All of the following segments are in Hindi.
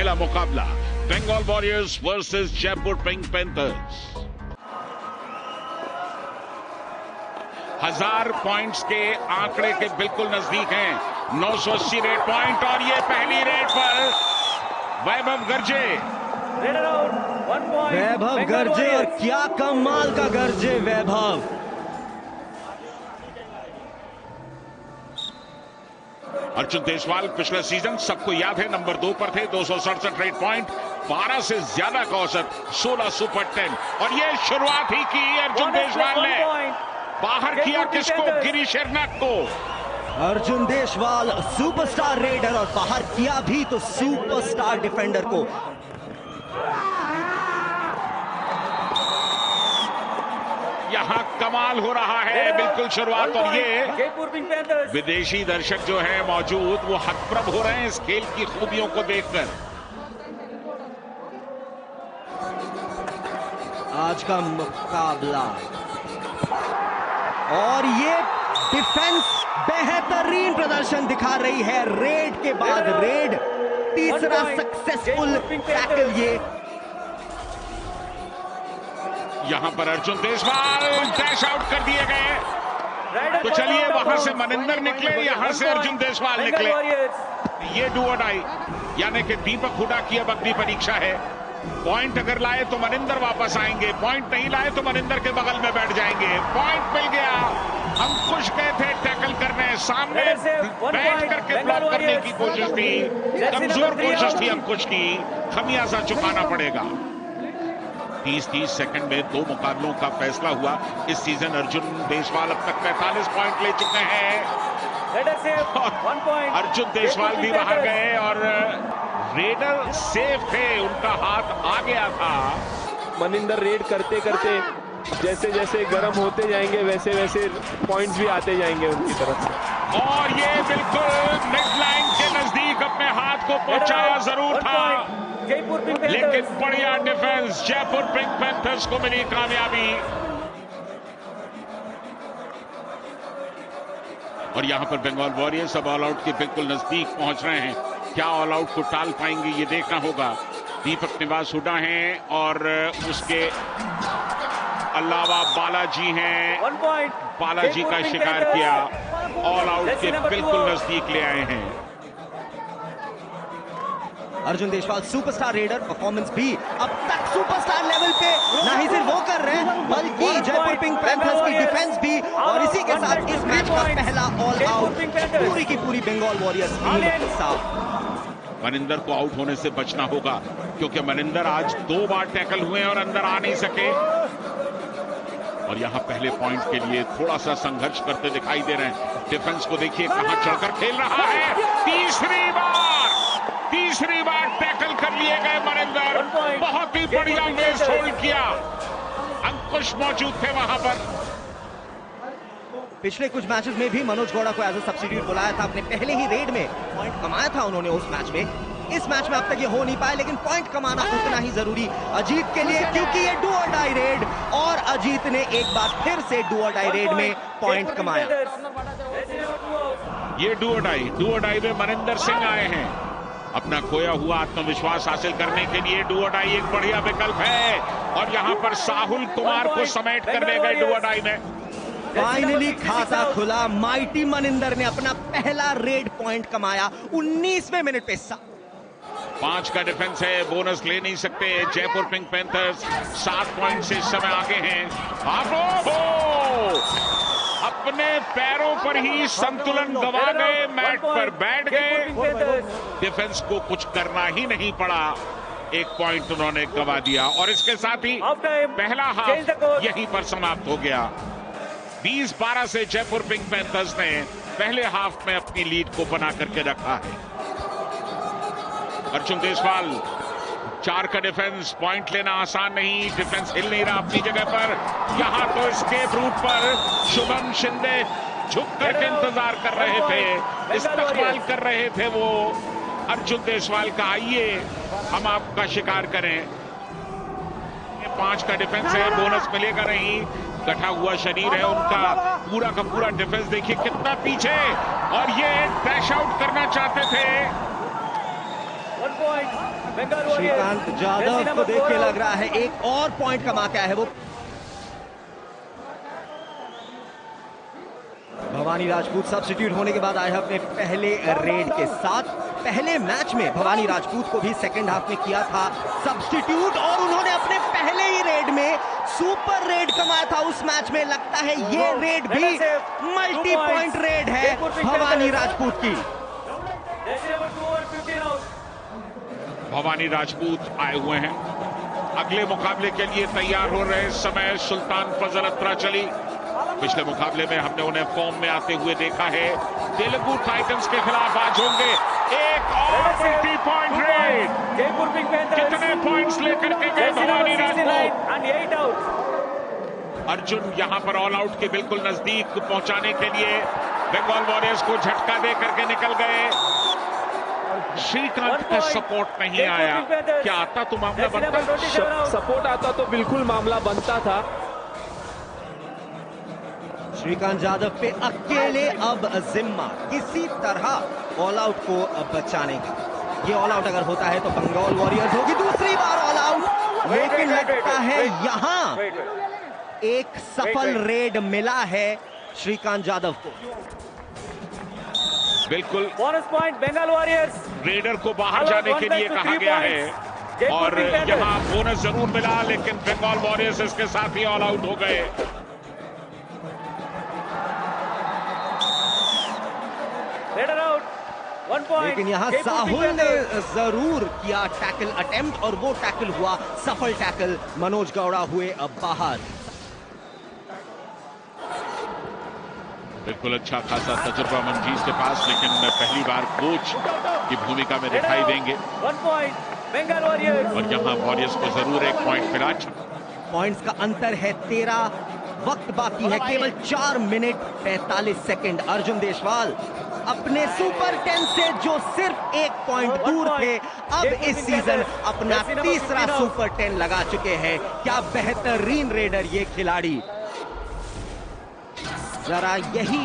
पहला मुकाबला Bengal Warriors versus Jaipur Pink Panthers. 1000 points के आंकड़े के बिल्कुल नजदीक हैं। 980 रेड पॉइंट और ये पहली रेड पर वैभव गर्जे। वैभव गर्जे और क्या कमाल का गर्जे वैभव। अर्जुन देशवाल पिछले सीजन सबको याद है नंबर 2 पर थे। 267 रेड पॉइंट, 12 से ज्यादा का औसत, 16 सुपर 10 और ये शुरुआत ही की अर्जुन देशवाल ने। बाहर किया किसको? गिरीश शेरनाग को। अर्जुन देशवाल सुपरस्टार रेडर और बाहर किया भी तो सुपरस्टार डिफेंडर को। यहां कमाल हो रहा है बिल्कुल शुरुआत। और ये विदेशी दर्शक जो है मौजूद वो हतप्रभ हो रहे हैं इस खेल की खूबियों को देखकर। आज का मुकाबला और ये डिफेंस बेहतरीन प्रदर्शन दिखा रही है। रेड के बाद रेड, तीसरा सक्सेसफुल टैकल ये। यहां पर अर्जुन देशवाल डैश आउट कर दिए गए। तो चलिए वहां से मनिंदर निकले, यहां से अर्जुन देशवाल निकले। ये डू और डाई, यानी कि दीपक हुडा की अब अग्नि परीक्षा है। पॉइंट अगर लाए तो मनिंदर वापस आएंगे, पॉइंट नहीं लाए तो मनिंदर के बगल में बैठ जाएंगे। पॉइंट मिल गया। अंकुश गए थे टैकल करने, सामने बैठ करके ब्लॉक करने की कोशिश थी। कमजोर कोशिश थी अंकुश की, खमियाजा चुकाना पड़ेगा। 30-30 सेकंड में 2 मुकाबलों का फैसला हुआ। इस सीजन अर्जुन देशवाल अब तक 45 पॉइंट ले चुके हैं। अर्जुन देशवाल भी बाहर गए और रेडर सेफ थे, उनका हाथ आ गया था। मनिंदर रेड करते करते जैसे जैसे गर्म होते जाएंगे वैसे वैसे पॉइंट्स भी आते जाएंगे उनकी तरफ से। और ये बिल्कुल मिड लाइन के नजदीक अपने हाथ को पहुंचाया जरूर था, लेकिन बढ़िया डिफेंस, जयपुर पिंक पैंथर्स को मिली कामयाबी। और यहां पर बंगाल वॉरियर्स अब ऑल आउट के बिल्कुल नजदीक पहुंच रहे हैं। क्या ऑल आउट को टाल पाएंगे ये देखना होगा। दीपक निवास हुडा हैं और उसके अलावा बालाजी हैं। बालाजी का शिकार किया, ऑल आउट के बिल्कुल नजदीक ले आए हैं। Arjun Deshwal superstar raider, performance भी अब तक सुपरस्टार लेवल पे ना ही सिर्फ वो कर रहे हैं बल्कि जयपुर पिंक पैंथर्स की डिफेंस भी। और इसी के साथ इस मैच का पहला ऑल आउट पूरी की पूरी बंगाल वॉरियर्स टीम साफ। मनिंदर को आउट होने से बचना होगा क्योंकि मनिंदर आज 2 बार टैकल हुए और अंदर आ नहीं सके। और यहां पहले पॉइंट के लिए थोड़ा सा संघर्ष करते दिखाई दे रहे हैं। डिफेंस को देखिए कहां चढ़कर खेल रहा है। तीसरी बार टैकल कर लिए गए मनिंदर। बहुत ही बढ़िया बेस होल्ड किया, अंकुश मौजूद थे वहां पर। पिछले कुछ मैचेस में भी मनोज गौड़ा को एज अ सब्स्टिट्यूट बुलाया था। अपने पहले ही रेड में पॉइंट कमाया था उन्होंने उस मैच में। इस मैच में अब तक ये हो नहीं पाया, लेकिन पॉइंट कमाना उतना ही जरूरी अजीत के लिए, क्योंकि ये डू और डाई रेड और अजीत ने एक बार फिर से डू और डाई रेड में पॉइंट कमाया। ये डू और डाई में मनिंदर सिंह आए हैं। अपना खोया हुआ आत्मविश्वास हासिल करने के लिए डू और डाई एक बढ़िया विकल्प है। और यहां पर साहुल कुमार को समेट कर ले गए डू और डाई में। फाइनली खाता खुला। माइटी मनिंदर ने अपना पहला रेड पॉइंट कमाया 19वें मिनट पे। 5 का डिफेंस है, बोनस ले नहीं सकते जयपुर पिंक पैंथर्स। 7 पॉइंट से इस समय आगे हैं। अपने पैरों पर ही संतुलन गंवा गए, मैट पर बैठ गए। डिफेंस को कुछ करना ही नहीं पड़ा, 1 पॉइंट उन्होंने गंवा दिया। और इसके साथ ही पहला हाफ यहीं पर समाप्त हो गया। 20-12 से जयपुर पिंक पैंथर्स ने पहले हाफ में अपनी लीड को बना करके रखा है। अर्जुन देशवाल 4 का डिफेंस, पॉइंट लेना आसान नहीं। डिफेंस हिल नहीं रहा अपनी जगह पर। यहां तो एस्केप रूट पर शुभम शिंदे झुक करके इंतजार कर रहे थे, इस्तकबाल कर रहे थे वो अर्जुन देशवाल का। आइए हम आपका शिकार करें। 5 का डिफेंस है, बोनस मिलेगा नहीं। कटा हुआ शरीर है उनका, पूरा का पूरा डिफेंस देखिए कितना पीछे। और ये डैश आउट करना चाहते थे श्रीकांत जाधव को देख के लग रहा है एक और पॉइंट कमा के आया है वो। भवानी राजपूत सब्स्टिट्यूट होने के बाद आए अपने पहले रेड के साथ। पहले मैच में भवानी राजपूत को भी सेकंड हाफ में किया था सब्स्टिट्यूट और उन्होंने अपने पहले ही रेड में सुपर रेड कमाया था उस मैच में। लगता है ये रेड भी मल्टी पॉइंट रेड है भवानी राजपूत की। भवानी राजपूत आए हुए हैं, अगले मुकाबले के लिए तैयार हो रहे समय सुल्तान फजल अत्रा चली। पिछले मुकाबले में हमने उन्हें फॉर्म में आते हुए देखा है। तेलुगु टाइटंस के खिलाफ आज होंगे एक और मल्टी पॉइंट रेड। कितने पॉइंट्स लेकर के गए भवानी राजपूत? अर्जुन यहां पर ऑल आउट के बिल्कुल नजदीक पहुंचाने के लिए बंगाल वॉरियर्स को झटका दे करके निकल गए। श्रीकांत का सपोर्ट नहीं आया, क्या आता तो मामला बनता? सपोर्ट आता तो बिल्कुल मामला बनता था। श्रीकांत जाधव पे अकेले अब जिम्मा किसी तरह ऑल आउट को बचाने का। ये ऑल आउट अगर होता है तो बंगाल वॉरियर्स होगी दूसरी बार ऑल आउट। लेकिन लगता है यहां एक सफल रेड मिला है श्रीकांत जाधव को। बिल्कुल bonus point Bengal Warriors. Raider को बाहर जाने के लिए कहा गया है और यहां बोनस जरूर मिला, लेकिन बंगाल वॉरियर्स इसके साथ ही ऑल आउट हो गए। लेकिन यहां साहुल ने जरूर किया टैकल अटेम्प्ट और वो टैकल हुआ सफल टैकल। मनोज गौड़ा हुए अब बाहर। बिल्कुल अच्छा खासा तजुर्बा मंजीत के पास, लेकिन पहली बार कोच की भूमिका में दिखाई देंगे। और यहां वॉरियर्स को जरूर एक पॉइंट मिला। पॉइंट्स का अंतर है 13। वक्त बाकी है केवल 4 मिनट 45 सेकंड। अर्जुन देशवाल अपने सुपर 10 से जो सिर्फ 1 पॉइंट दूर थे, अब इस सीजन अपना तीसरा सुपर 10 लगा चुके हैं। क्या बेहतरीन रेडर ये खिलाड़ी। जरा यही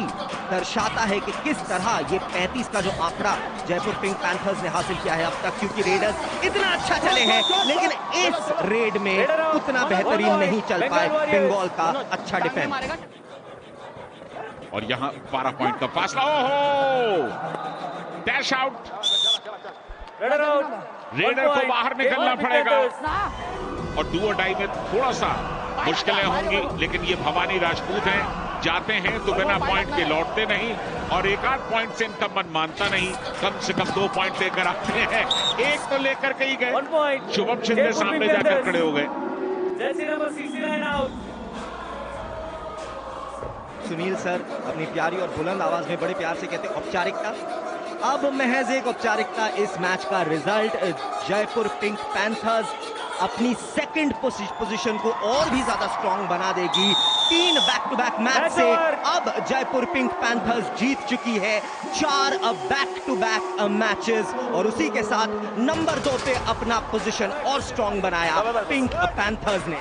दर्शाता है कि किस तरह ये 35 का जो आंकड़ा जयपुर पिंक पैंथर्स ने हासिल किया है अब तक, क्योंकि रेडर्स इतना अच्छा चले हैं लेकिन इस रेड में उतना बेहतरीन नहीं चल पाए बंगाल का अच्छा डिफेंस। और यहां 12 पॉइंट का फासला। ओहो, डैश आउट। रेडर को बाहर निकलना पड़ेगा और डू और डाई में थोड़ा सा मुश्किलें होंगी, लेकिन ये भवानी राजपूत हैं, जाते हैं तो बिना पॉइंट के लौटते नहीं और एक आध पॉइंट से इनका मन मानता नहीं। कम से कम 2 पॉइंट लेकर आते हैं, एक तो लेकर के ही गए। शुभम शिंदे सामने जाकर खड़े हो गए। सुनील सर अपनी प्यारी और बुलंद आवाज में बड़े प्यार से कहते हैं औपचारिकता। अब महज एक औपचारिकता। इस मैच का रिजल्ट जयपुर पिंक पैंथर्स अपनी सेकंड पोजीशन को और भी ज्यादा स्ट्रांग बना देगी। 3 बैक टू बैक मैच से अब जयपुर पिंक पैंथर्स जीत चुकी है 4 बैक टू बैक मैचेस और उसी के साथ नंबर 2 पे अपना पोजीशन और स्ट्रांग बनाया पिंक पैंथर्स ने।